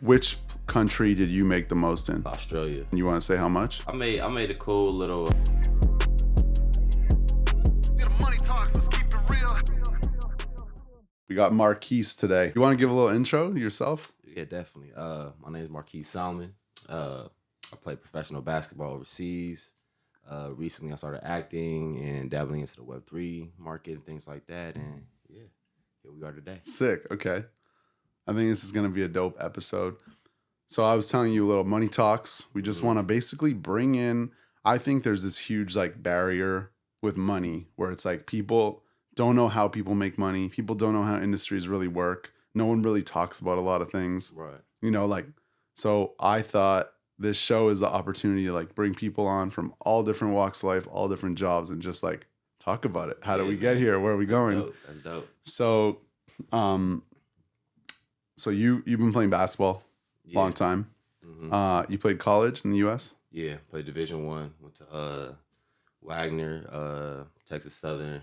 Which country did you make the most in? Australia. And you want to say how much? I made a cool little. We got Marquis today. You want to give a little intro to yourself? Yeah, definitely. My name is Marquis Salmon. I play professional basketball overseas. Recently, I started acting and dabbling into the Web3 market and things like that. And yeah, here we are today. Sick. Okay. I think this is going to be a dope episode. So I was telling you a little money talks. We just want to basically bring in, I think there's this huge like barrier with money where it's like people don't know how people make money. People don't know how industries really work. No one really talks about a lot of things. Right. You know, like, so I thought this show is the opportunity to like bring people on from all different walks of life, all different jobs, and just like talk about it. How do we get here? Where are we going? That's dope. So, so you've been playing basketball long time. Mm-hmm. You played college in the U.S.? Yeah, played Division I. Went to Wagner, Texas Southern,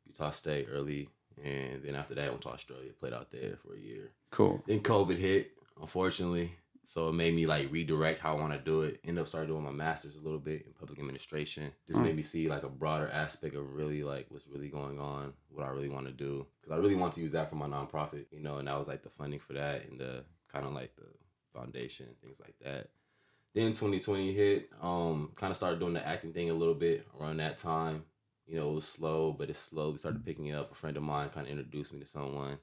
Utah State early, and then after that, went to Australia. Played out there for a year. Cool. Then COVID hit, unfortunately, so it made me like redirect how I want to do it. Ended up starting doing my master's a little bit in public administration. Just made me see like a broader aspect of really like what's really going on, what I really want to do, because I really want to use that for my nonprofit, you know, and that was like the funding for that and the kind of like the foundation, things like that. Then 2020 hit, kind of started doing the acting thing a little bit around that time. You know, it was slow, but it slowly started picking up. A friend of mine kind of introduced me to someone.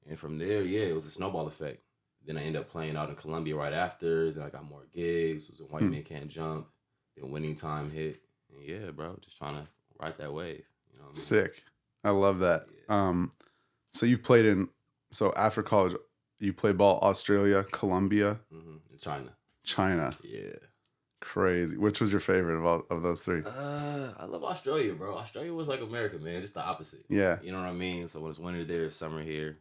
And from there, yeah, it was a snowball effect. Then I ended up playing out in Columbia right after. Then I got more gigs. Was in White Men Can't Jump. Then Winning Time hit. And yeah, bro, just trying to ride that wave. You know what I mean? Sick. I love that. Yeah. So you've played so after college, you played ball Australia, Colombia, And China. Yeah. Crazy. Which was your favorite of those three? I love Australia, bro. Australia was like America, man. Just the opposite. Yeah. You know what I mean? So when it's winter there, it's summer here.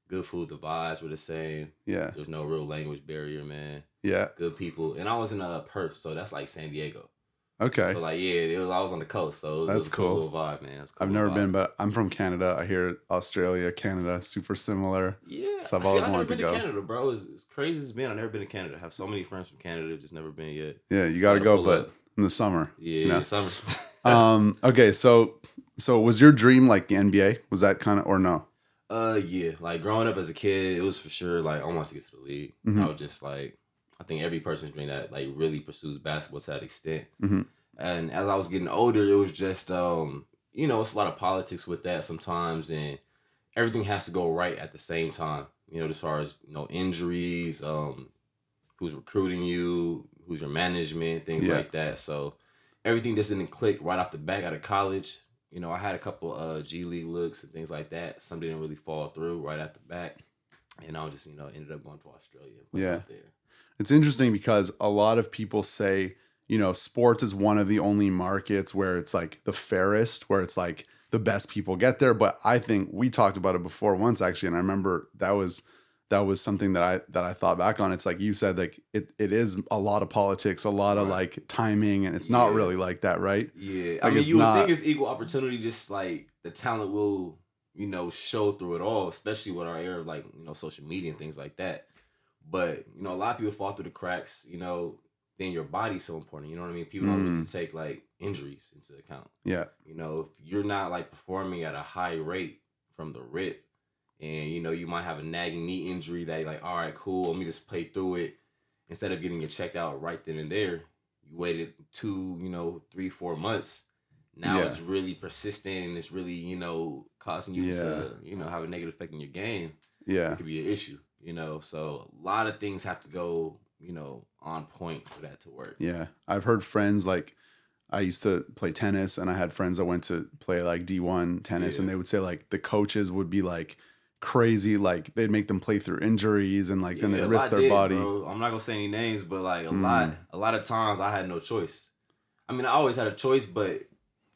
Good food, the vibes were the same. Yeah. There's no real language barrier, man. Yeah. Good people. And I was in Perth, so that's like San Diego. Okay. So like, yeah, I was on the coast, so that's a cool. little vibe, man. Cool I've never been, but I'm from Canada. I hear Australia, Canada, super similar. Yeah. So I've always wanted to go. I've never been to Canada, bro. As crazy as it's been, I've never been to Canada. I have so many friends from Canada, just never been yet. Yeah, you got to go, but in the summer. Yeah, summer. Okay, so was your dream like the NBA? Was that kind of, or no? Yeah. Like growing up as a kid, it was for sure like I wanted to get to the league. I was just like, I think every person's dream that like really pursues basketball to that extent. And as I was getting older, it was just, you know, it's a lot of politics with that sometimes, and everything has to go right at the same time. You know, as far as, you know, injuries, who's recruiting you, who's your management, things like that. So everything just didn't click right off the bat out of college. You know, I had a couple G League looks and things like that. Some didn't really fall through right at the back. And I just, you know, ended up going to Australia. Out there. It's interesting because a lot of people say, you know, sports is one of the only markets where it's like the fairest, where it's like the best people get there. But I think we talked about it before once actually, and I remember that was something that I thought back on. It's like you said, like it is a lot of politics, a lot of like timing, and it's not really like that, right? Yeah, like I mean, you would think it's equal opportunity, just like the talent will, you know, show through it all, especially with our era of like, you know, social media and things like that. But you know, a lot of people fall through the cracks, you know. Then your body's so important. You know what I mean? People don't really take like injuries into account. Yeah. You know, if you're not like performing at a high rate from the rip, and you know, you might have a nagging knee injury that you're like, all right, cool, let me just play through it. Instead of getting it checked out right then and there, you waited 2, you know, 3, 4 months. Now it's really persistent and it's really, you know, causing you to, you know, have a negative effect on your game. Yeah. It could be an issue, you know. So a lot of things have to go, you know, on point for that to work. Yeah. I've heard friends, like I used to play tennis and I had friends that went to play like D1 tennis and they would say like the coaches would be like crazy, like they'd make them play through injuries and like then they'd risk their body. Bro. I'm not gonna say any names, but like a lot of times I had no choice. I mean, I always had a choice, but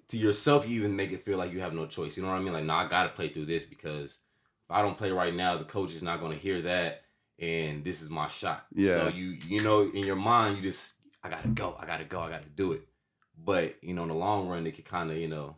to yourself, you even make it feel like you have no choice. You know what I mean? Like, no, I gotta play through this because if I don't play right now, the coach is not gonna hear that. And this is my shot. Yeah. So you know, in your mind, you just, I gotta do it. But, you know, in the long run, it could kind of, you know,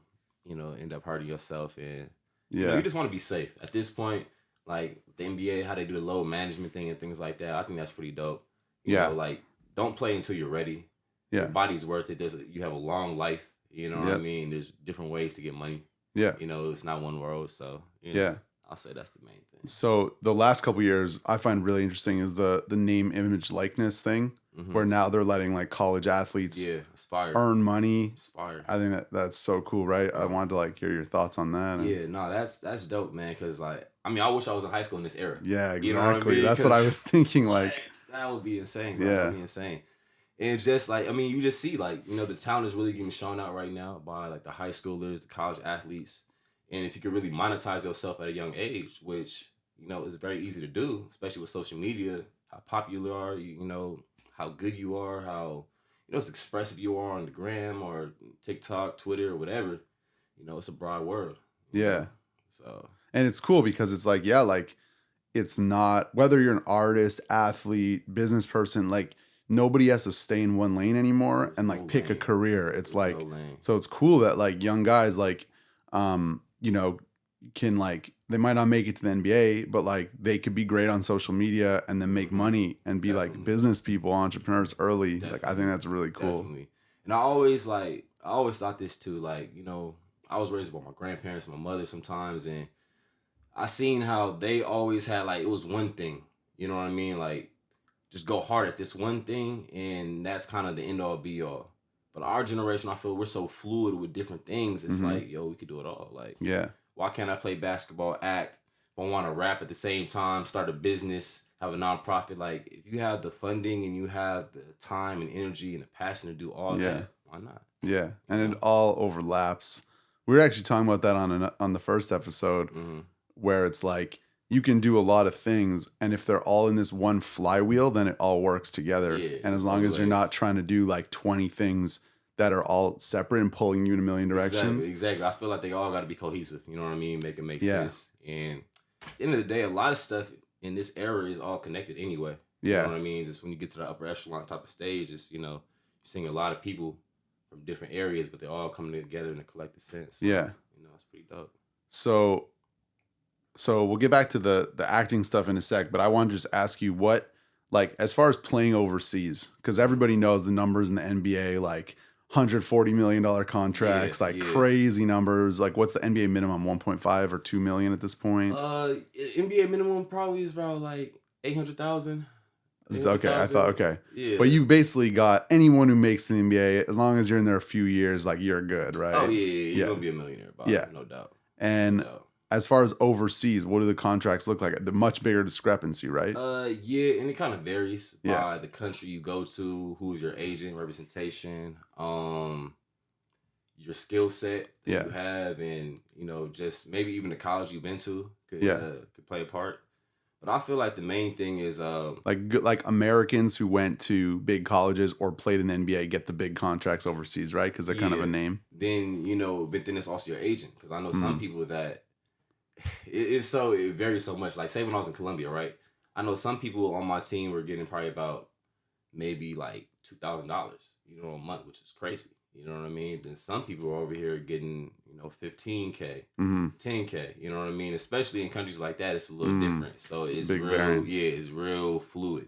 end up hurting yourself. And, you know, you just want to be safe. At this point, like, the NBA, how they do the load management thing and things like that. I think that's pretty dope. Yeah. Like, don't play until you're ready. Yeah. Your body's worth it. You have a long life. You know what I Yep. mean? There's different ways to get money. Yeah. It's not one world. So, Yeah. I'll say that's the main thing. So the last couple years I find really interesting is the name, image, likeness thing, where now they're letting like college athletes earn money. I think that's so cool, right? I wanted to like hear your thoughts on that. Yeah, no, that's dope, man. Because like, I mean, I wish I was in high school in this era. Yeah, exactly. You know what I mean? That's what I was thinking. Like, that would be insane. Bro. Yeah, that would be insane. And it's just like, I mean, you just see like, the talent is really getting shown out right now by like the high schoolers, the college athletes. And if you could really monetize yourself at a young age, which, is very easy to do, especially with social media, how popular you are, how good you are, how, as expressive you are on the gram or TikTok, Twitter, or whatever, it's a broad world. Yeah. So. And it's cool because it's like, yeah, like it's not, whether you're an artist, athlete, business person, like nobody has to stay in one lane anymore and like pick a career. It's like, so it's cool that like young guys like, can like, they might not make it to the NBA, but like they could be great on social media and then make money and be like business people, entrepreneurs early. Like I think that's really cool. Definitely. And I always thought this too. Like, I was raised by my grandparents, my mother sometimes, and I seen how they always had like, it was one thing, you know what I mean? Like just go hard at this one thing. And that's kind of the end all be all. But our generation, I feel we're so fluid with different things. It's like, we could do it all. Like, yeah. Why can't I play basketball, act? If I want to rap at the same time, start a business, have a nonprofit. Like, if you have the funding and you have the time and energy and the passion to do all that, why not? Yeah, and it all overlaps. We were actually talking about that on the first episode, where it's like you can do a lot of things, and if they're all in this one flywheel, then it all works together. Yeah, and as long as you're not trying to do like 20 things that are all separate and pulling you in a million directions. Exactly. I feel like they all got to be cohesive. You know what I mean? Make it make sense. And at the end of the day, a lot of stuff in this era is all connected anyway. You know what I mean? Just when you get to the upper echelon type of stage, it's, you're seeing a lot of people from different areas, but they all coming together in a collective sense. So, it's pretty dope. So we'll get back to the acting stuff in a sec, but I want to just ask you what, like, as far as playing overseas, because everybody knows the numbers in the NBA, like $140 million contracts, crazy numbers. Like, what's the NBA minimum? 1.5 or 2 million at this point? NBA minimum probably is about like 800,000. It's okay. I thought, okay. Yeah. But you basically got anyone who makes the NBA, as long as you're in there a few years, like you're good, right? Oh, yeah. You're going to be a millionaire, Bob. Yeah. No doubt. And as far as overseas, what do the contracts look like? The much bigger discrepancy, right? Yeah, and it kind of varies by the country you go to, who's your agent, representation, your skill set that you have, and just maybe even the college you've been to could play a part. But I feel like the main thing is like Americans who went to big colleges or played in the NBA get the big contracts overseas, right? Because they're kind of a name. Then but then it's also your agent, because I know some people that. It varies so much. Like, say when I was in Colombia, right? I know some people on my team were getting probably about maybe like $2,000, a month, which is crazy. You know what I mean? Then some people are over here getting, $15K, $10K. You know what I mean? Especially in countries like that, it's a little different. So it's big real, variance. It's real fluid.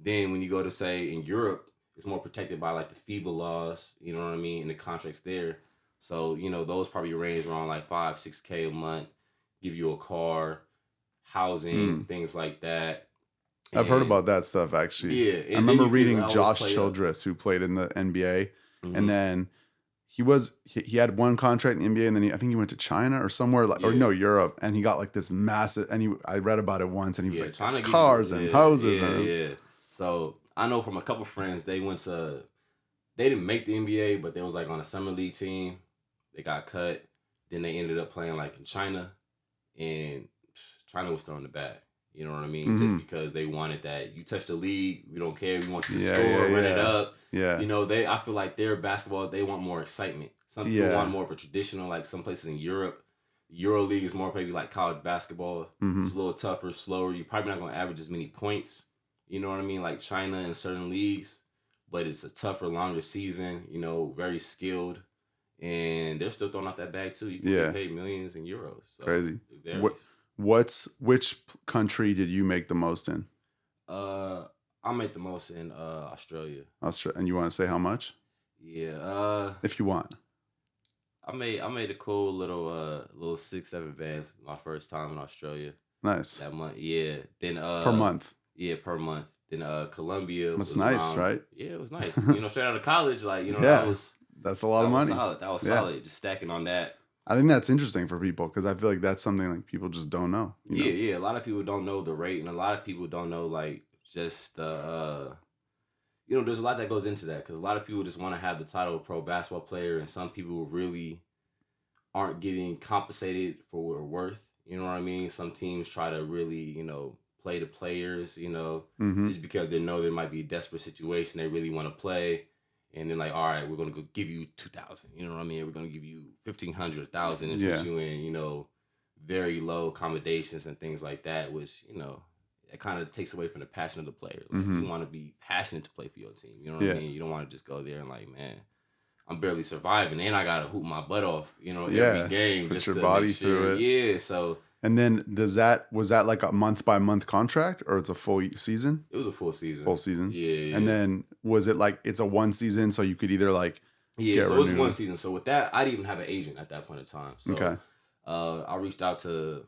Then when you go to, say, in Europe, it's more protected by like the FIBA laws. You know what I mean? And the contracts there. So those probably range around like 5-6K a month. Give you a car, housing, things like that. I've heard about that stuff, actually. Yeah. I remember reading Josh Childress, who played in the NBA. And then he had one contract in the NBA, and then I think he went to China or somewhere, Europe. And he got like this massive, and I read about it once, and he was like, China cars and houses. Yeah. So I know from a couple friends, they didn't make the NBA, but they was like on a summer league team. They got cut. Then they ended up playing like in China. And China was throwing the bag, you know what I mean? Just because they wanted that. You touch the league, we don't care. We want you to score, run it up. Yeah. I feel like their basketball, they want more excitement. Some people want more of a traditional, like some places in Europe. Euro League is more maybe like college basketball. It's a little tougher, slower. You're probably not going to average as many points, you know what I mean? Like China in certain leagues, but it's a tougher, longer season, very skilled. And they're still throwing out that bag too. You can get paid millions in euros. So crazy. It varies. Which country did you make the most in? I made the most in Australia. Australia. And you want to say how much? Yeah. If you want. I made a cool little 6-7 bands my first time in Australia Nice. that month. Yeah. Then Per month. Yeah, per month. Then Colombia That's was nice, around. right? Yeah, it was nice. Straight out of college, like Yeah. That's a lot of money. Solid. That was Yeah. solid. Just stacking on that. I think that's interesting for people because I feel like that's something like people just don't know. You know? Yeah. A lot of people don't know the rate, and a lot of people don't know like just the there's a lot that goes into that because a lot of people just want to have the title of pro basketball player, and some people really aren't getting compensated for what we're worth. You know what I mean? Some teams try to really, play the players, Mm-hmm. just because they know there might be a desperate situation, they really want to play. And then like, all right, we're gonna go give you 2,000. You know what I mean? We're gonna give you 1,500, 1,000, and Yeah. put you in, very low accommodations and things like that, which it kind of takes away from the passion of the player. Like, Mhm. You want to be passionate to play for your team. You know what Yeah. I mean? You don't want to just go there and like, man, I'm barely surviving, and I gotta hoop my butt off. Yeah, every game put just your to body make sure. through it. Yeah, so And then was that like a month by month contract or it's a full season? it was a full season. Full season. Yeah. And then was it like it's a one season so you could either like yeah, get so it was renewed? one season. So with that, I didn't even have an agent at that point in time. So Okay. I reached out to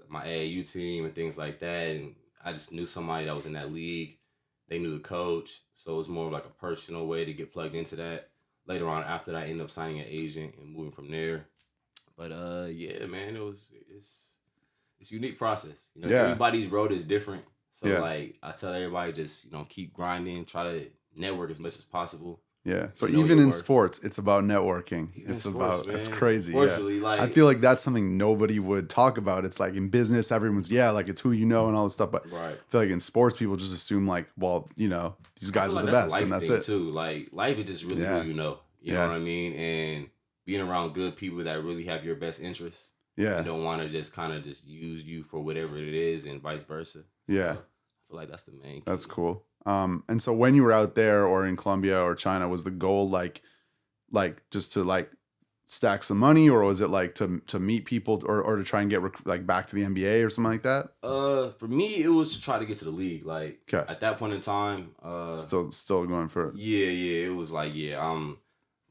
my AAU team and things like that, and I just knew somebody that was in that league. They knew the coach, so it was more of like a personal way to get plugged into that. Later on, after that, I ended up signing an agent and moving from there. But yeah, man, it's a unique process. Yeah. Everybody's road is different. So Yeah. like I tell everybody, just keep grinding, try to network as much as possible. Yeah. So You know even your in worth. sports, it's about networking. Even in It's sports, about it's man. crazy. Yeah. Unfortunately, like I feel like that's something nobody would talk about. It's like in business, everyone's like it's who you know and all this stuff. But right. I feel like in sports, people just assume like, well, these guys are the that's a best, life and that's thing it. too. Like life is just really Yeah. who you know. You know what I mean? And being around good people that really have your best interests. Yeah. And don't want to just kind of just use you for whatever it is, and vice versa. Yeah. I feel like that's the main key. That's cool. And so when you were out there or in Colombia or China, was the goal like just to like stack some money, or was it like to meet people or to try and get like back to the NBA or something like that? For me, it was to try to get to the league. Like 'Kay. at that point in time, Still going for it. yeah, it was like, I'm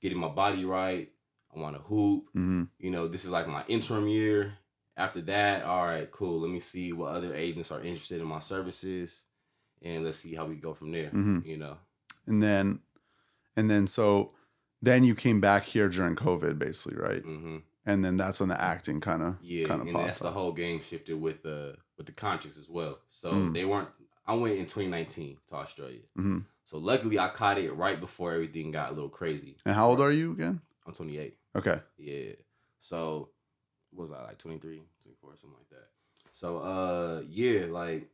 getting my body right. I want to hoop. Mm-hmm. This is like my interim year. After that, all right, cool. Let me see what other agents are interested in my services, and let's see how we go from there. Mm-hmm. And then so then you came back here during COVID, basically, right? Mm-hmm. And then that's when the acting kind of and popped that's up. the whole game shifted with the contracts as well. So Mm. they weren't. I went in 2019 to Australia. Mm-hmm. So luckily, I caught it right before everything got a little crazy. And how old are you again? I'm 28. Okay. Yeah. So what was I, like 23, 24, something like that. So like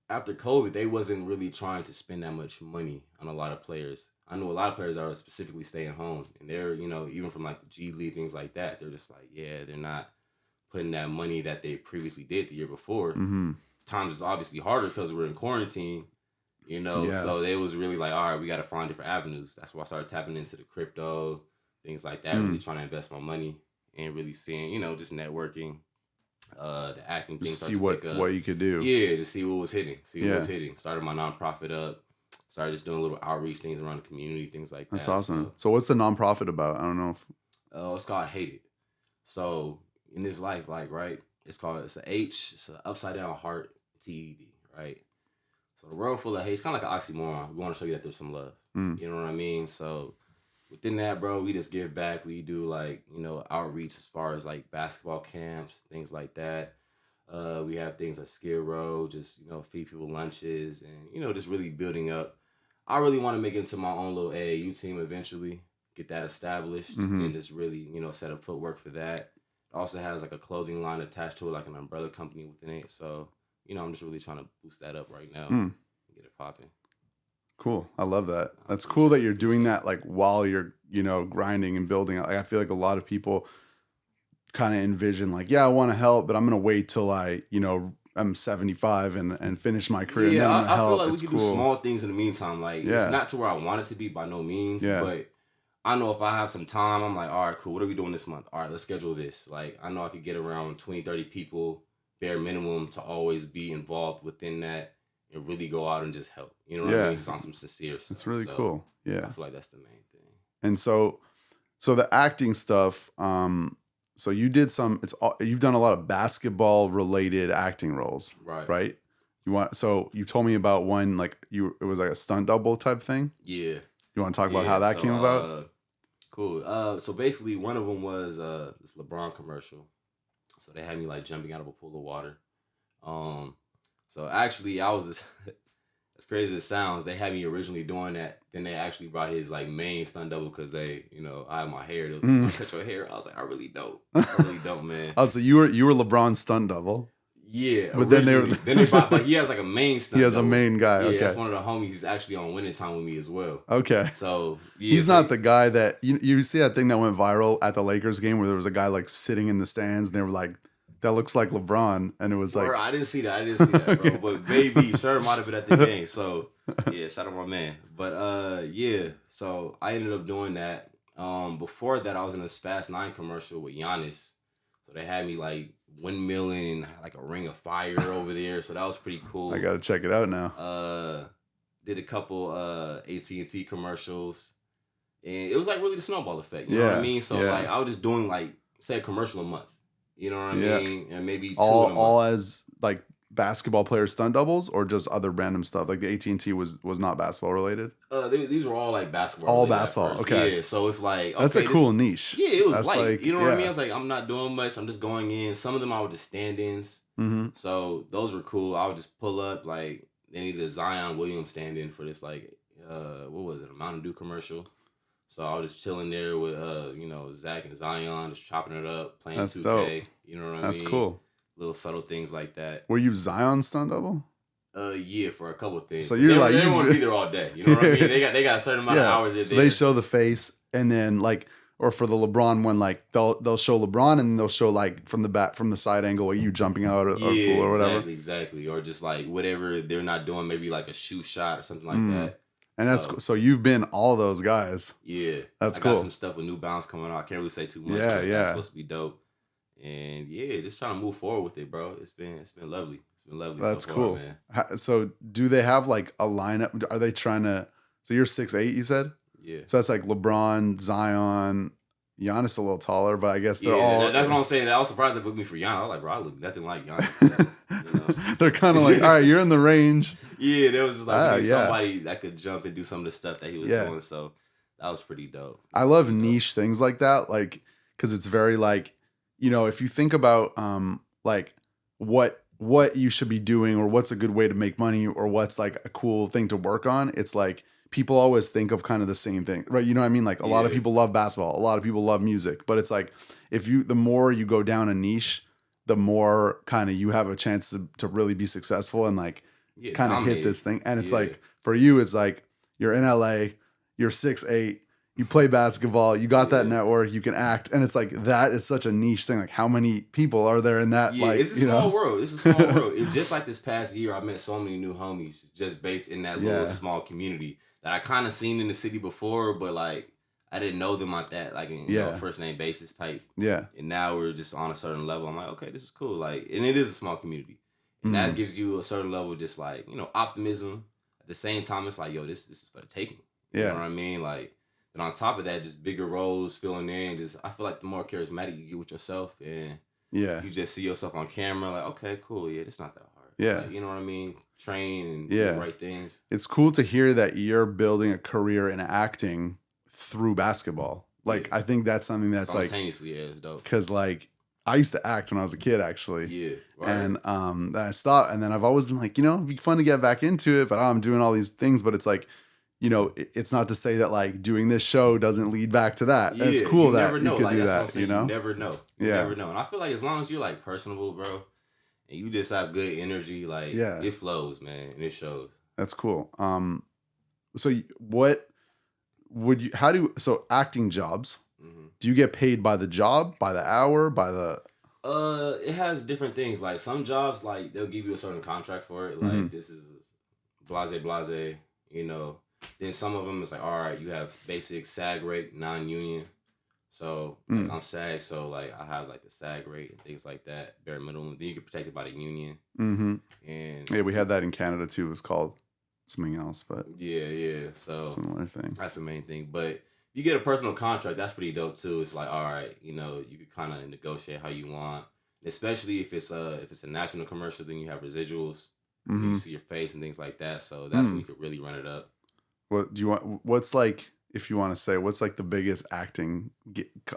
after COVID, they wasn't really trying to spend that much money on a lot of players. I know a lot of players that are specifically staying home, and they're, even from like the G League, things like that, they're just like, they're not putting that money that they previously did the year before. Mm-hmm. Times is obviously harder because we're in quarantine, so they was really like, all right, we got to find different avenues. That's why I started tapping into the crypto, things like that, really trying to invest my money and really seeing, just networking, the acting thing. See what you could do. Yeah, to see what was hitting. Started my nonprofit up. Started just doing little outreach things around the community, things like that. That's awesome. So what's the nonprofit about? I don't know if... it's called Hate It. So in this life, like, right, it's an H, it's an upside down heart, TED, right? So the world full of hate, it's kind of like an oxymoron. We want to show you that there's some love. You know what I mean? So within that, bro, we just give back. We do like, outreach as far as like basketball camps, things like that. We have things like Skid Row, just, feed people lunches and, just really building up. I really want to make it into my own little AAU team eventually, get that established and just really, set up footwork for that. It also has like a clothing line attached to it, like an umbrella company within it. So, I'm just really trying to boost that up right now and get it popping. Cool. I love that. That's cool that you're doing that like while you're, grinding and building. Like I feel like a lot of people kind of envision like, I want to help, but I'm going to wait till I'm 75 and finish my career. Yeah, and then I'm gonna I help. feel like It's we can cool. do small things in the meantime. Like, it's not to where I want it to be by no means, but I know if I have some time, I'm like, all right, cool. What are we doing this month? All right, let's schedule this. Like, I know I could get around 20, 30 people, bare minimum to always be involved within that and really go out and just help. You know what I mean? Just on some sincere stuff. It's really cool. Yeah. I feel like that's the main thing. And so the acting stuff, so you did you've done a lot of basketball related acting roles, right? You told me about one, like it was like a stunt double type thing. Yeah. You want to talk about how that came about? Cool. So basically one of them was this LeBron commercial. So they had me like jumping out of a pool of water. So actually I was as crazy as it sounds, they had me originally doing that. Then they actually brought his like main stunt double because they, I had my hair. They was like, cut your hair. I was like, I really don't, man. Oh, so you were LeBron's stunt double. Yeah, but then they brought, but he has like a main stunt. He has double. a main guy. Yeah, okay, that's one of the homies. He's actually on Winning Time with me as well. Okay, so he's not the guy that you see that thing that went viral at the Lakers game where there was a guy like sitting in the stands and they were like, that looks like LeBron, and it was like, I didn't see that, bro. But maybe sure might have been at the game. So yeah, shout out my man. But yeah, so I ended up doing that. Before that, I was in this Fast 9 commercial with Giannis. So they had me like windmilling like a ring of fire over there. So that was pretty cool. I gotta check it out now. Did a couple AT&T commercials, and it was like really the snowball effect. You know what I mean? So like I was just doing like say a commercial a month. You know what I mean? And maybe two all as like basketball player stunt doubles, or just other random stuff. Like the AT&T was not basketball related. These were all like basketball. All basketball. Okay. Yeah. So it's like that's a cool niche. Yeah, it was like you know what I mean. I was like, I'm not doing much. I'm just going in. Some of them I would just stand-ins. Mm-hmm. So those were cool. I would just pull up like they needed a Zion Williamson stand-in for this like what was it, a Mountain Dew commercial. So I was just chilling there with Zach and Zion, just chopping it up, playing 2K. Dope. You know what I mean? That's cool. Little subtle things like that. Were you Zion's stunt double? Yeah, for a couple of things. So you're they don't want to be there all day. You know what I mean? They got a certain amount of hours there. So they show the face, and then like, or for the LeBron one, like they'll show LeBron, and they'll show like from the side angle, like you jumping out or pool or whatever. Exactly. Or just like whatever they're not doing, maybe like a shoe shot or something like that. And that's cool. So you've been all those guys. Yeah, that's cool. I got some stuff with New Balance coming out. I can't really say too much. Yeah. It's supposed to be dope. And yeah, just trying to move forward with it, bro. It's been lovely. It's been lovely. That's so cool, far, man. So do they have like a lineup? Are they trying to? So you're 6'8", you said. Yeah. So that's like LeBron, Zion, Giannis a little taller, but I guess they're all. That's what I'm saying. I was surprised they booked me for Giannis. I was like, bro, I look nothing like Giannis. They're kind of like, all right, you're in the range. Yeah, there was just like somebody that could jump and do some of the stuff that he was doing. So that was pretty dope. I love niche things like that, like because it's very like, if you think about like what you should be doing or what's a good way to make money or what's like a cool thing to work on, it's like people always think of kind of the same thing, right? You know what I mean? Like a lot of people love basketball, a lot of people love music, but it's like the more you go down a niche, the more kind of you have a chance to really be successful and like kind of hit this thing. And it's like for you, it's like you're in LA, you're 6'8", you play basketball, you got that network, you can act, and it's like that is such a niche thing. Like how many people are there in that? Like it's a small world. It's a small world. It's just like this past year, I met so many new homies just based in that little small community that I kind of seen in the city before, but like I didn't know them like that, like in first name basis type. Yeah. And now we're just on a certain level. I'm like, okay, this is cool. Like, and it is a small community, and that gives you a certain level of just like optimism. At the same time, it's like, yo, this is for the taking. You know what I mean? Like. And on top of that, just bigger roles filling in. I feel like the more charismatic you get with yourself, and you just see yourself on camera, like, okay, cool, it's not that hard. Yeah, like, you know what I mean. Train and do the right things. It's cool to hear that you're building a career in acting through basketball. Like, I think that's something that's like simultaneously, it's dope. Because like I used to act when I was a kid, actually. Yeah, right. And then I stopped, and then I've always been like, it'd be fun to get back into it, but I'm doing all these things, but it's like. It's not to say that like doing this show doesn't lead back to that. It's cool that you could do that. You never know. You never know. And I feel like as long as you're like personable, bro, and you just have good energy, like it flows, man, and it shows. That's cool. So what would you? So acting jobs? Mm-hmm. Do you get paid by the job, by the hour, by the? It has different things. Like some jobs, like they'll give you a certain contract for it. Like this is blase, Then some of them is like, all right, you have basic SAG rate, non-union. So like, I'm SAG, so like I have like the SAG rate and things like that, bare minimum. Then you get protected by the union. Mm-hmm. And Yeah, we had that in Canada too. It was called something else, but yeah. So similar thing. that's the main thing. But you get a personal contract, that's pretty dope too. It's like, all right, you know, you can kind of negotiate how you want, especially if it's a national commercial. Then you have residuals. Mm-hmm. You see your face and things like that. So that's when you could really run it up. What do you want? What's like, if you want to say, what's like the biggest acting,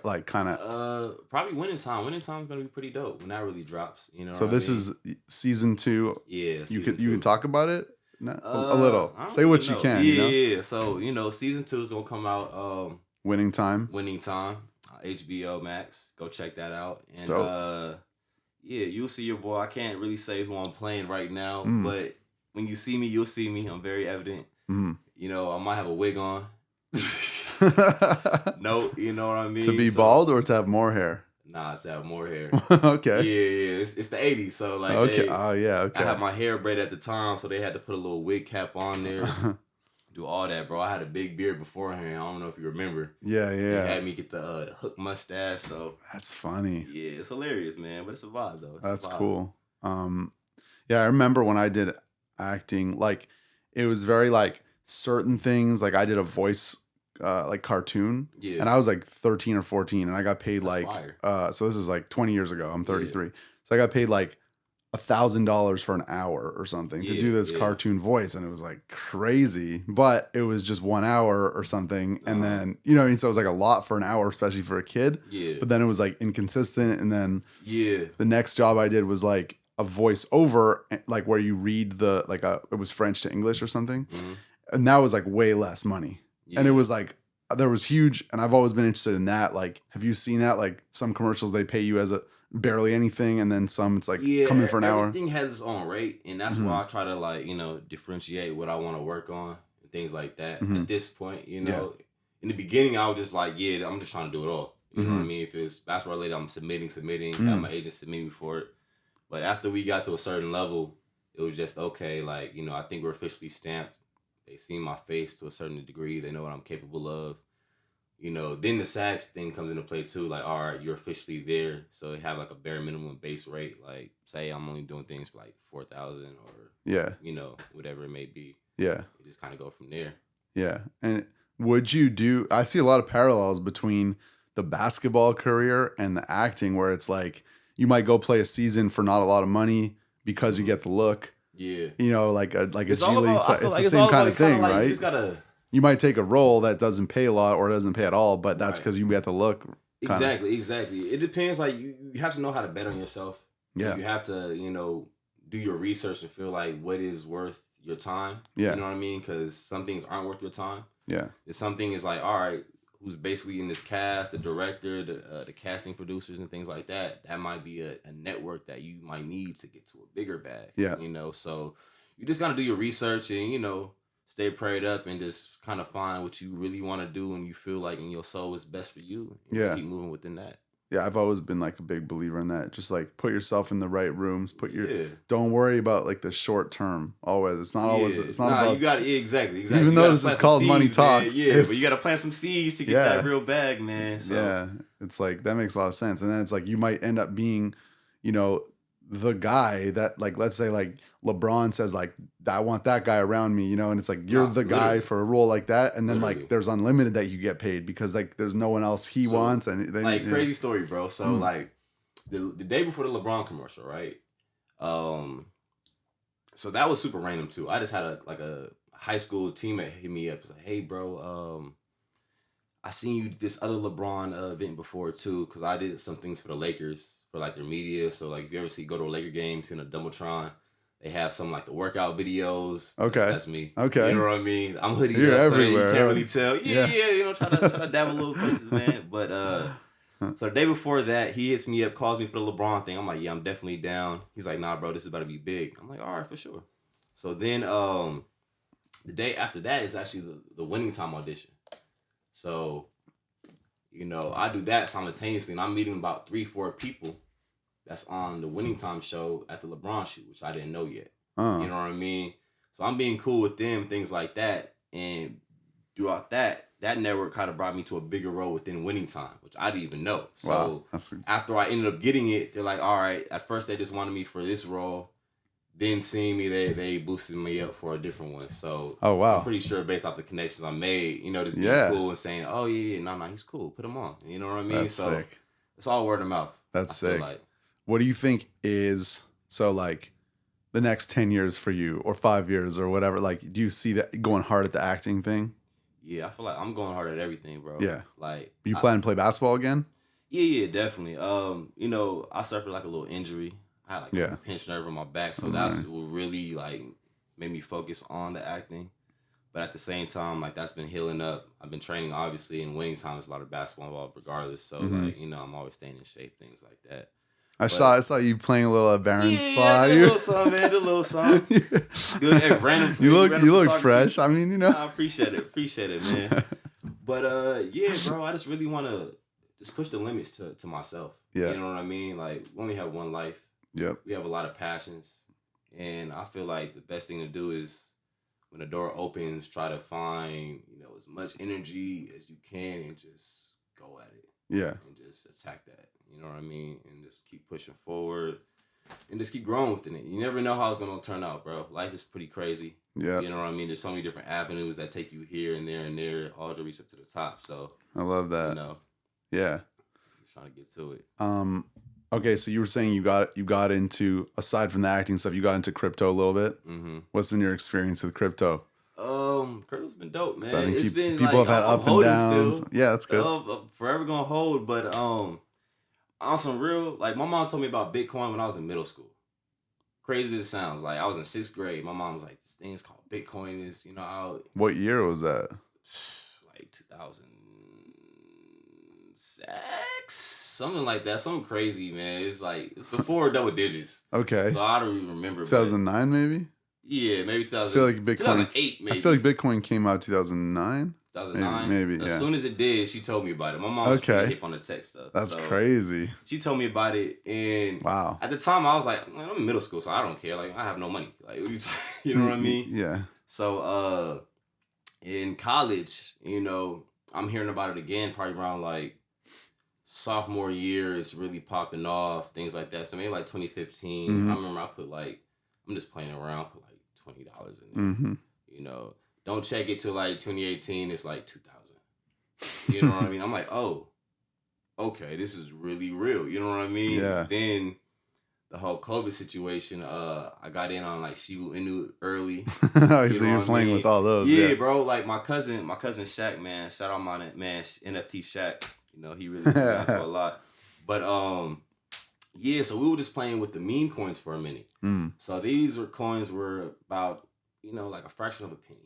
like kind of? Probably Winning Time. Winning Time is gonna be pretty dope when that really drops. You know. So this is season 2. Yeah. You could talk about it. No, a little. Say really what you can. Yeah, you know? So season 2 is gonna come out. Winning Time. Winning Time. HBO Max. Go check that out. And yeah, you'll see your boy. I can't really say who I'm playing right now, but when you see me, you'll see me. I'm very evident. You know, I might have a wig on. No, you know what I mean? To be bald or to have more hair? Nah, it's to have more hair. Okay. Yeah. It's the 80s, so like okay. Okay. I had my hair braided at the time, so they had to put a little wig cap on there. Do all that, bro. I had a big beard beforehand. I don't know if you remember. Yeah. They had me get the hook mustache, so that's funny. Yeah, it's hilarious, man, but it's a vibe though. That's cool. Yeah, I remember when I did acting, like it was very like certain things, like I did a voice like cartoon, and I was like 13 or 14, and I got paid like so this is like 20 years ago. I'm 33, so I got paid like $1,000 for an hour or something to do this cartoon voice, and it was like crazy, but it was just 1 hour or something, and then you know what I mean, so it was like a lot for an hour, especially for a kid. But then it was like inconsistent, and then the next job I did was like a voiceover, like where you read the like it was French to English or something, and that was like way less money. And it was like, there was huge, and I've always been interested in that. Like, have you seen that? Like some commercials, they pay you as a barely anything, and then some it's like coming for an hour. Everything has its own rate, and that's why I try to like, you know, differentiate what I want to work on and things like that. At this point, you know, in the beginning I was just like, yeah, I'm just trying to do it all. You know what I mean? If it's basketball related, I'm submitting, have my agent submit me for it. But after we got to a certain level, it was just okay. Like, you know, I think we're officially stamped. They see my face to a certain degree. They know what I'm capable of. You know, then the SAG thing comes into play too. Like, all right, you're officially there. So they have like a bare minimum base rate. Like, say I'm only doing things for like 4,000 or, you know, whatever it may be. Yeah. You just kind of go from there. Yeah. And would you do, I see a lot of parallels between the basketball career and the acting, where it's like, you might go play a season for not a lot of money because you get the look. Yeah. You know, like a G League. It's the same kind of thing, right? You might take a role that doesn't pay a lot or doesn't pay at all, but that's because you get the look. Exactly. It depends. Like you have to know how to bet on yourself. Yeah. You have to, you know, do your research and feel like what is worth your time. Yeah. You know what I mean? Because some things aren't worth your time. Yeah. And some things like, all right, who's basically in this cast, the director, the casting producers and things like that, that might be a network that you might need to get to a bigger bag. Yeah. You know, so you just got to do your research and, you know, stay prayed up and just kind of find what you really want to do and you feel like in your soul is best for you. And just keep moving within that. Yeah, I've always been like a big believer in that. Just like put yourself in the right rooms. Don't worry about like the short term. Always, it's not always. It's not about. You got exactly. Even though this is called Money Talks, but you got to plant some seeds to get that real bag, man. So. Yeah, it's like that makes a lot of sense. And then it's like you might end up being, you know, the guy that like, let's say like LeBron says like, I want that guy around me, you know, and it's like you're the guy for a role like that, and then like there's unlimited that you get paid because like there's no one else he wants, and then, like crazy story, bro. So like the day before the LeBron commercial, right? So that was super random too. I just had a high school teammate hit me up. It's like, hey, bro, I seen you this other LeBron event before too, because I did some things for the Lakers for like their media. So like if you ever go to a Laker game, see in a Jumbotron, they have some like the workout videos. Okay, that's me. Okay, you know what I mean. I'm hoodie. You're everywhere. So you can't really tell. Yeah. You know, try to dabble little places, man. But so the day before that, he hits me up, calls me for the LeBron thing. I'm like, yeah, I'm definitely down. He's like, nah, bro, this is about to be big. I'm like, all right, for sure. So then the day after that is actually the Winning Time audition. So, you know, I do that simultaneously, and I'm meeting about 3-4 people that's on the Winning Time show at the LeBron shoot, which I didn't know yet. You know what I mean? So I'm being cool with them, things like that. And throughout that, that network kind of brought me to a bigger role within Winning Time, which I didn't even know. Wow. So after I ended up getting it, they're like, all right, at first they just wanted me for this role. Then seeing me, they boosted me up for a different one. So I'm pretty sure based off the connections I made, just being cool and saying, oh yeah, no, he's cool. Put him on. You know what I mean? That's sick. It's all word of mouth. That's sick. What do you think is like the next 10 years for you, or 5 years, or whatever? Like, do you see that going hard at the acting thing? Yeah, I feel like I'm going hard at everything, bro. Yeah. Like, you plan to play basketball again? Yeah, definitely. I suffered like a little injury. I had like a pinched nerve in my back, so that's what really like made me focus on the acting. But at the same time, like that's been healing up. I've been training, obviously, and Winning Time is a lot of basketball involved, regardless. So like, I'm always staying in shape, things like that. I saw you playing a little at Baron's spot. Yeah, a little something, man. Did a little something. Good at random. You look fresh. I mean, I appreciate it, man. But yeah, bro, I just really want to just push the limits to myself. Yeah, you know what I mean. Like, we only have one life. Yep. We have a lot of passions, and I feel like the best thing to do is when the door opens, try to find as much energy as you can and just go at it. Yeah. And just attack that. You know what I mean? And just keep pushing forward and just keep growing within it. You never know how it's going to turn out, bro. Life is pretty crazy. Yeah. You know what I mean? There's so many different avenues that take you here and there, all to reach up to the top. So I love that. Yeah. Just trying to get to it. Okay, so you were saying you got into, aside from the acting stuff, you got into crypto a little bit. Mm-hmm. What's been your experience with crypto? Crypto's been dope, man. I think it's been people like, have had up and downs. Still. Yeah, that's good. I'm forever gonna hold, but on some real, like my mom told me about Bitcoin when I was in middle school. Crazy as it sounds, like I was in 6th grade. My mom was like, "This thing's called Bitcoin." Is What year was that? Like 2006, something like that. Something crazy, man. It's before double digits. Okay. So I don't even remember. 2009, maybe. Yeah, maybe 2000. I feel like Bitcoin. 2008, maybe. I feel like Bitcoin came out 2009. 2009. Maybe. As soon as it did, she told me about it. My mom was pretty hip on the tech stuff. That's crazy. She told me about it, and wow. At the time, I was like, I'm in middle school, so I don't care. Like, I have no money. Like, you know what I mean? Yeah. So, in college, I'm hearing about it again, probably around like sophomore year. It's really popping off, things like that. So maybe like 2015. Mm-hmm. I remember I put I'm just playing around, put like $20 in there. Mm-hmm. Don't check it till like 2018. It's like 2000. You know what I mean? I'm like, oh, okay, this is really real. You know what I mean? Yeah. Then the whole COVID situation, I got in on like Shibu Inu early. So you're playing with all those. Yeah, bro. Like my cousin Shaq, man. Shout out my man, NFT Shaq. He really got into a lot. But yeah, so we were just playing with the meme coins for a minute. So these coins were about, like a fraction of a penny.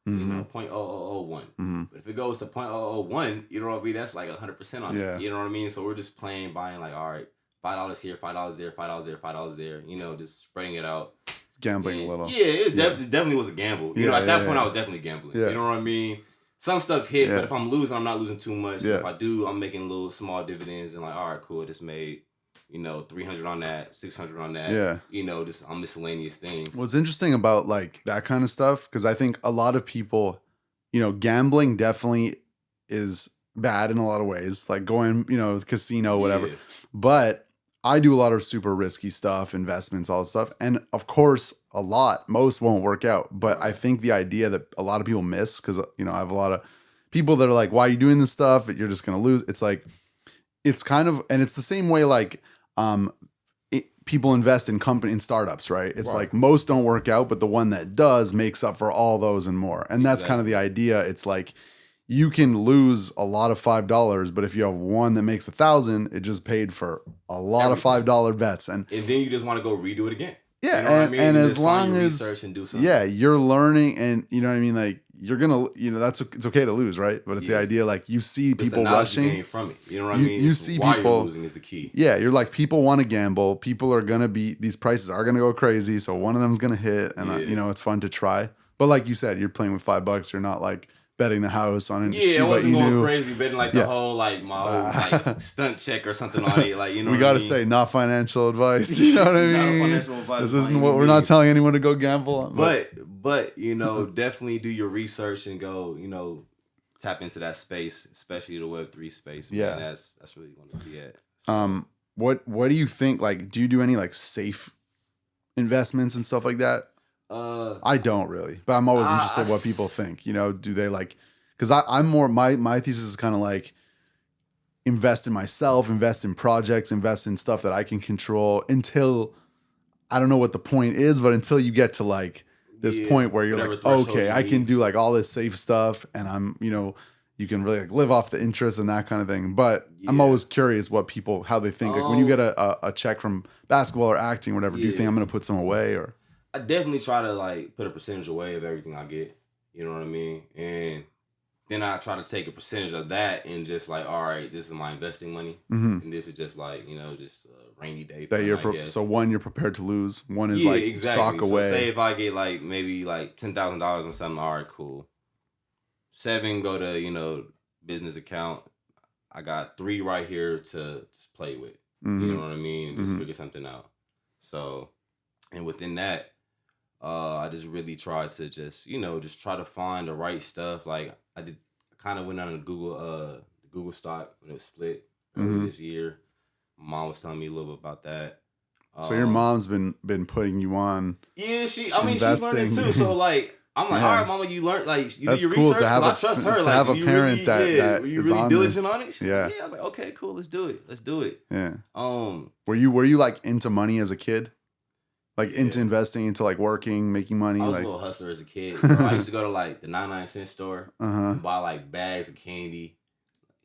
Mm-hmm. 0.0001. Mm-hmm. But if it goes to 0.001, you know what I mean? That's like 100% on it. You know what I mean? So we're just buying like, all right, $5 here, $5 there, $5 there, $5 there, just spreading it out. Gambling a little. Yeah, it definitely was a gamble. At that point, I was definitely gambling. Yeah. You know what I mean? Some stuff hit, but if I'm losing, I'm not losing too much. Yeah. If I do, I'm making little small dividends and like, all right, cool, this made 300 on that, 600 on that. Yeah. Just on miscellaneous things. What's interesting about like that kind of stuff, because I think a lot of people, gambling definitely is bad in a lot of ways, like going, casino, whatever. Yeah. But I do a lot of super risky stuff, investments, all this stuff. And of course, most won't work out. But I think the idea that a lot of people miss, because, I have a lot of people that are like, why are you doing this stuff? You're just going to lose. It's like, it's kind of, and it's the same way like, people invest in startups, right? It's like most don't work out, but the one that does makes up for all those and more. And that's kind of the idea. It's like you can lose a lot of $5, but if you have one that makes 1,000, it just paid for a lot of $5 bets, and then you just want to go redo it again. Yeah, you know what I mean? And as long as research and do something. Yeah, you're learning, and you know what I mean. Like you're gonna, it's okay to lose, right? But it's the idea, like you see people rushing from it. You know what I mean? You see why people you're losing is the key. Yeah, you're like people want to gamble. People are gonna be, these prices are gonna go crazy. So one of them's gonna hit, and it's fun to try. But like you said, you're playing with $5. You're not like betting the house on it. Yeah, I wasn't going crazy betting like the whole like my whole like stunt check or something on it. Like we got to say not financial advice. You know what I mean? Not financial advice. This isn't what we're not telling anyone to go gamble on. But definitely do your research and go tap into that space, especially the Web3 space. Man, Yeah. that's really going to be it. So, What do you think? Like, do you do any like safe investments and stuff like that? I don't really, but I'm always interested in what people think. You know, do they like? Because I'm more my thesis is kind of like invest in myself, invest in projects, invest in stuff that I can control until I don't know what the point is, but until you get to like this point where you're like, okay, I can do like all this safe stuff, and I'm, you know, you can really like live off the interest and that kind of thing. But I'm always curious what people, how they think. Like when you get a check from basketball or acting or whatever, do you think I'm going to put some away or? I definitely try to like put a percentage away of everything I get. You know what I mean? And then I try to take a percentage of that and just like, all right, this is my investing money, and this is just like, you know, just a rainy day. That you're so one you're prepared to lose. One is like sock away. So say if I get like maybe like $10,000 on something, all right, cool. 7 go to, you know, business account. I got 3 right here to just play with. You know what I mean? And just figure something out. So, and within that, I just really try to just, you know, just try to find the right stuff. Like I kind of went on a Google stock when it was split earlier this year. My mom was telling me a little bit about that. So your mom's been putting you on. Yeah, she's learning too. So like, I'm like, all right, mama, you learned, like, you do your cool research. I trust her. To like, have a parent that were you is really on diligent this. on it? Yeah. I was like, okay, cool, let's do it. Yeah. Were you like into money as a kid? Like into investing, into like working, making money? I was like a little hustler as a kid. Bro. I used to go to like the 99-cent store and buy like bags of candy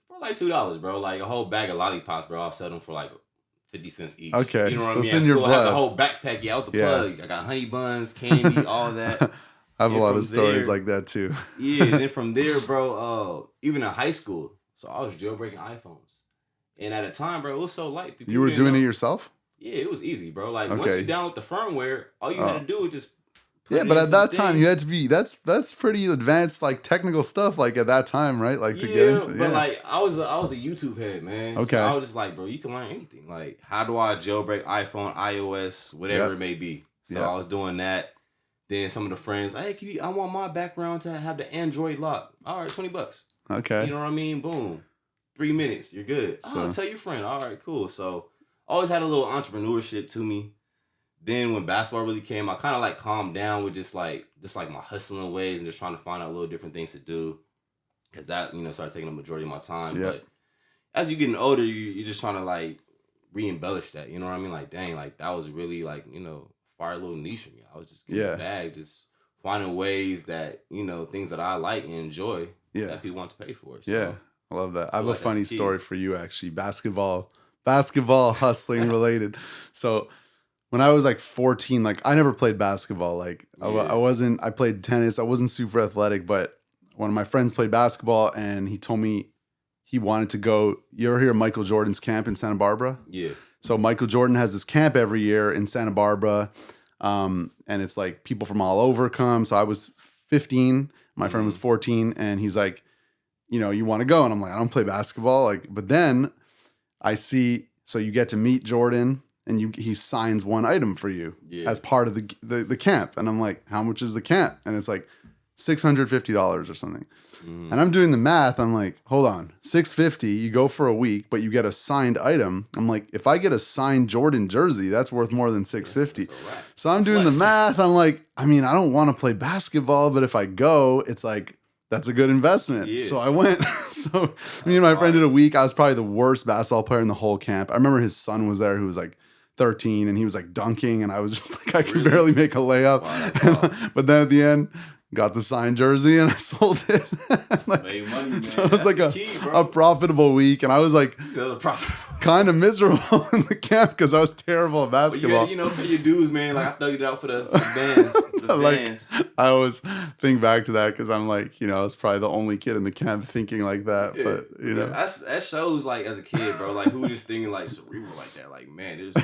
for like $2, bro. Like a whole bag of lollipops, bro. I'll sell them for like 50 cents each. Okay. You know what so I mean? It's in your blood. I have the whole backpack. Yeah, I was the plug. I got honey buns, candy, all that. I have a lot of stories like that too. Yeah, and then from there, bro, even in high school, so I was jailbreaking iPhones. And at the time, bro, it was so light. You were doing it yourself? Yeah, it was easy, bro. Like once you download the firmware, all you had to do was just but at that time you had to be that's pretty advanced, like technical stuff, like at that time, right? Like to get into but like I was a YouTube head, man. Okay. So I was just like, bro, you can learn anything. Like, how do I jailbreak iPhone, iOS, whatever it may be. So I was doing that. Then some of the friends, hey, I want my background to have the Android lock. All right, $20. Okay. You know what I mean? Boom. 3 minutes, you're good. So, tell your friend. All right, cool. So always had a little entrepreneurship to me. Then when basketball really came, I kind of like calmed down with just like my hustling ways and just trying to find out little different things to do. Cause that, you know, started taking the majority of my time. But as you're getting older, you're just trying to like re-embellish that. You know what I mean? Like, dang, like that was really like, you know, fire little niche for me. I was just getting the bag, just finding ways that, you know, things that I like and enjoy that people want to pay for. So, I love that. I have a funny story for you, actually. Basketball hustling related. So when I was like 14, like I never played basketball. Like I played tennis. I wasn't super athletic, but one of my friends played basketball and he told me he wanted to go. You ever hear of Michael Jordan's camp in Santa Barbara? Yeah. So Michael Jordan has this camp every year in Santa Barbara. And it's like people from all over come. So I was 15, my friend was 14, and he's like, you know, you want to go? And I'm like, I don't play basketball. Like, but then I see, so you get to meet Jordan and he signs one item for you as part of the camp. And I'm like, how much is the camp? And it's like $650 or something. And I'm doing the math. I'm like, hold on, $650, you go for a week, but you get a signed item. I'm like, if I get a signed Jordan jersey, that's worth more than $650. So I'm doing the math. I'm like, I mean, I don't want to play basketball, but if I go, it's like, that's a good investment. Yeah. So I went. So me and my friend did a week. I was probably the worst basketball player in the whole camp. I remember his son was there who was like 13 and he was like dunking and I was just like, I could barely make a layup. Wow, but then at the end, got the signed jersey and I sold it. Like, made money, man. So it was like a profitable week. And I was like kind of miserable in the camp because I was terrible at basketball. Well, you know, for your dues, man. Like I thugged it out for the bands. Like, I always think back to that because I'm like, you know, I was probably the only kid in the camp thinking like that. Yeah. But, you know. That shows like as a kid, bro, like who was just thinking like cerebral like that. Like, man, there's,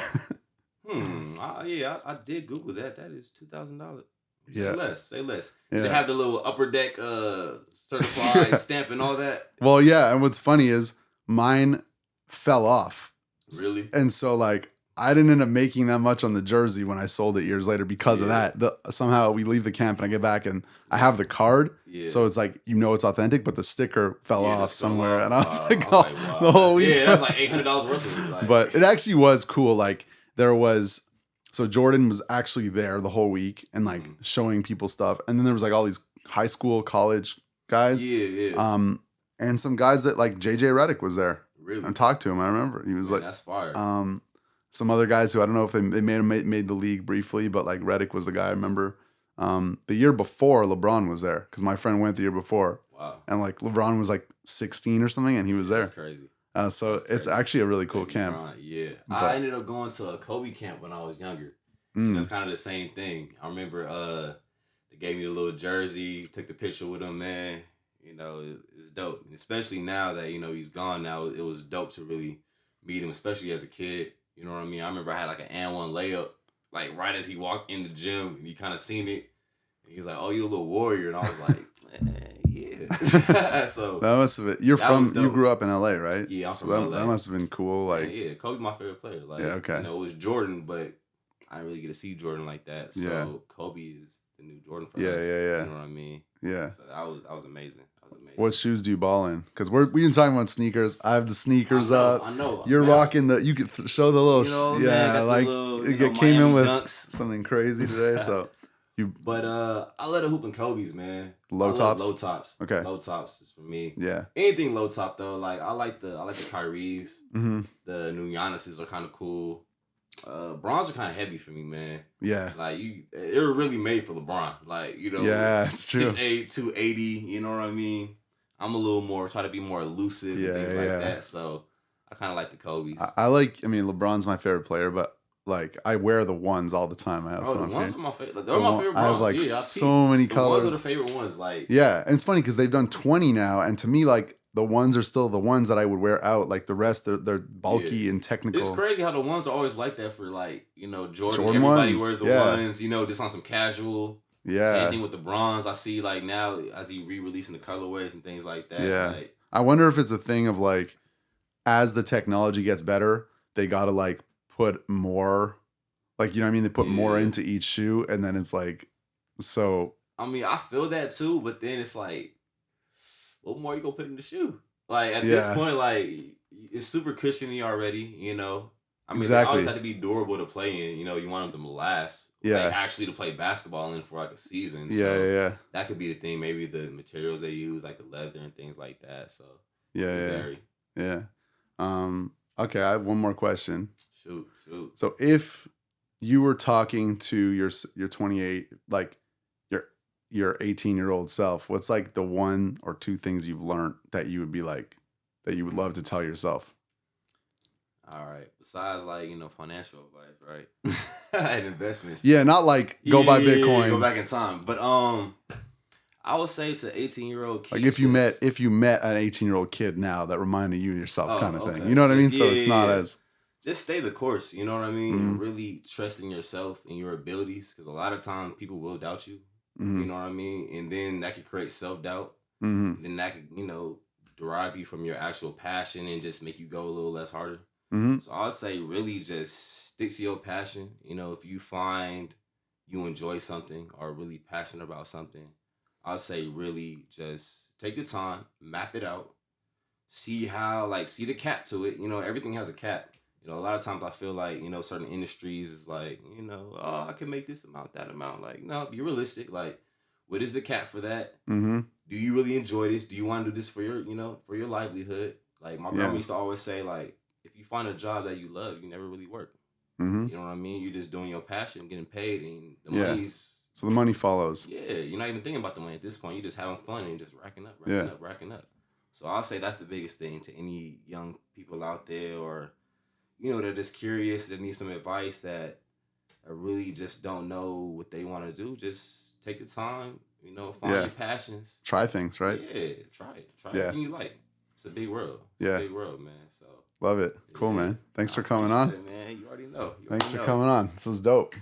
I did Google that. That is $2,000. Say less. Yeah. They have the little upper deck certified stamp and all that. Well, yeah, and what's funny is mine fell off. Really? And so like I didn't end up making that much on the jersey when I sold it years later because of that. Somehow we leave the camp and I get back and I have the card. Yeah. So it's like, it's authentic, but the sticker fell off somewhere. And I was like, wow. the whole week. Yeah, that's like $800 worth of it. Like. But it actually was cool. Like so Jordan was actually there the whole week and like showing people stuff. And then there was like all these high school, college guys. Yeah. And some guys that like JJ Redick was there. Really? I talked to him. I remember he was like, that's fire. Some other guys who I don't know if they made the league briefly, but like Redick was the guy I remember. The year before LeBron was there because my friend went the year before. Wow. And like LeBron was like 16 or something and he was there. That's crazy. So it's actually a really cool camp. Yeah. I ended up going to a Kobe camp when I was younger. It's kind of the same thing. I remember they gave me a little jersey, took the picture with him, man. It's dope. And especially now that, he's gone now, it was dope to really meet him, especially as a kid. You know what I mean? I remember I had like an and one layup, like right as he walked in the gym, and he kind of seen it. And he's like, "Oh, you a little warrior," and I was like, "Yeah." So that must have been. You grew up in LA, right? Yeah, I'm so from LA. That must have been cool. Like, yeah, Kobe's my favorite player. Like, okay. It was Jordan, but I didn't really get to see Jordan like that. So Kobe is the new Jordan for us. Yeah. You know what I mean? Yeah. So that was amazing. What shoes do you ball in? Because we've been talking about sneakers. I have the sneakers up. I know. You're rocking you could show the little. It came in with dunks. something crazy today. So But I let a hoop in Kobe's, man. Low tops. Low tops. Okay. Low tops is for me. Yeah. Anything low top though. Like I like the Kyries. Mm-hmm. The new Giannis's are kind of cool. Bronze are kind of heavy for me, man. Yeah. Like they were really made for LeBron. Like Yeah, it's true. 6'8", 280. You know what I mean? I'm a little more try to be more elusive and things like that. So I kind of like the Kobe's. LeBron's my favorite player, but like I wear the ones all the time. I have the ones are my favorite. Like, they're my favorite. Bronze. I have so many colors. The ones are the favorite ones. Like and it's funny because they've done 20 now, and to me, like the ones are still the ones that I would wear out. Like the rest, they're bulky and technical. It's crazy how the ones are always like that for like Jordan. Everybody wears the ones. Just on some casual. Yeah. Same thing with the bronze. I see like now as he re-releasing the colorways and things like that. Yeah. Like, I wonder if it's a thing of like, as the technology gets better, they got to like put more, like, you know what I mean? They put more into each shoe and then it's like, so. I mean, I feel that too, but then it's like, what more you gonna put in the shoe? Like at this point, like it's super cushiony already, I mean, they always have to be durable to play in. You want them to last. Yeah. Like, actually to play basketball in for like a season. So Yeah. That could be the thing. Maybe the materials they use, like the leather and things like that. So Yeah. Okay, I have one more question. Shoot. So if you were talking to your 28, like your 18-year-old self, what's like the one or two things you've learned that you would be like, that you would love to tell yourself? All right. Besides, like, financial advice, right? And investments. Yeah, not like go buy Bitcoin. Go back in time. But I would say to 18-year-old kids. Like if you met an 18-year-old kid now that reminded you of yourself kind of thing. You know what I mean? So it's not as. Just stay the course. You know what I mean? And really trust in yourself and your abilities. Because a lot of times people will doubt you. Mm-hmm. You know what I mean? And then that could create self-doubt. Mm-hmm. Then that could, derive you from your actual passion and just make you go a little less harder. Mm-hmm. So I would say really just stick to your passion. If you find you enjoy something or are really passionate about something, I would say really just take the time, map it out, see the cap to it. Everything has a cap. A lot of times I feel like, certain industries is like, oh, I can make this amount, that amount. Like, no, be realistic. Like, what is the cap for that? Mm-hmm. Do you really enjoy this? Do you want to do this for your, for your livelihood? Like my grandma used to always say, like, if you find a job that you love, you never really work. Mm-hmm. You know what I mean? You're just doing your passion, getting paid, and the money's... So the money follows. Yeah, you're not even thinking about the money at this point. You're just having fun and just racking up. So I'll say that's the biggest thing to any young people out there or, they're just curious, that need some advice, that really just don't know what they want to do. Just take the time, find your passions. Try things, right? Yeah, try it. Try everything you like. It's a big world. It's a big world, man. So love it. Cool, man. Thanks for coming on. Man, you already know. Thanks for coming on. This was dope.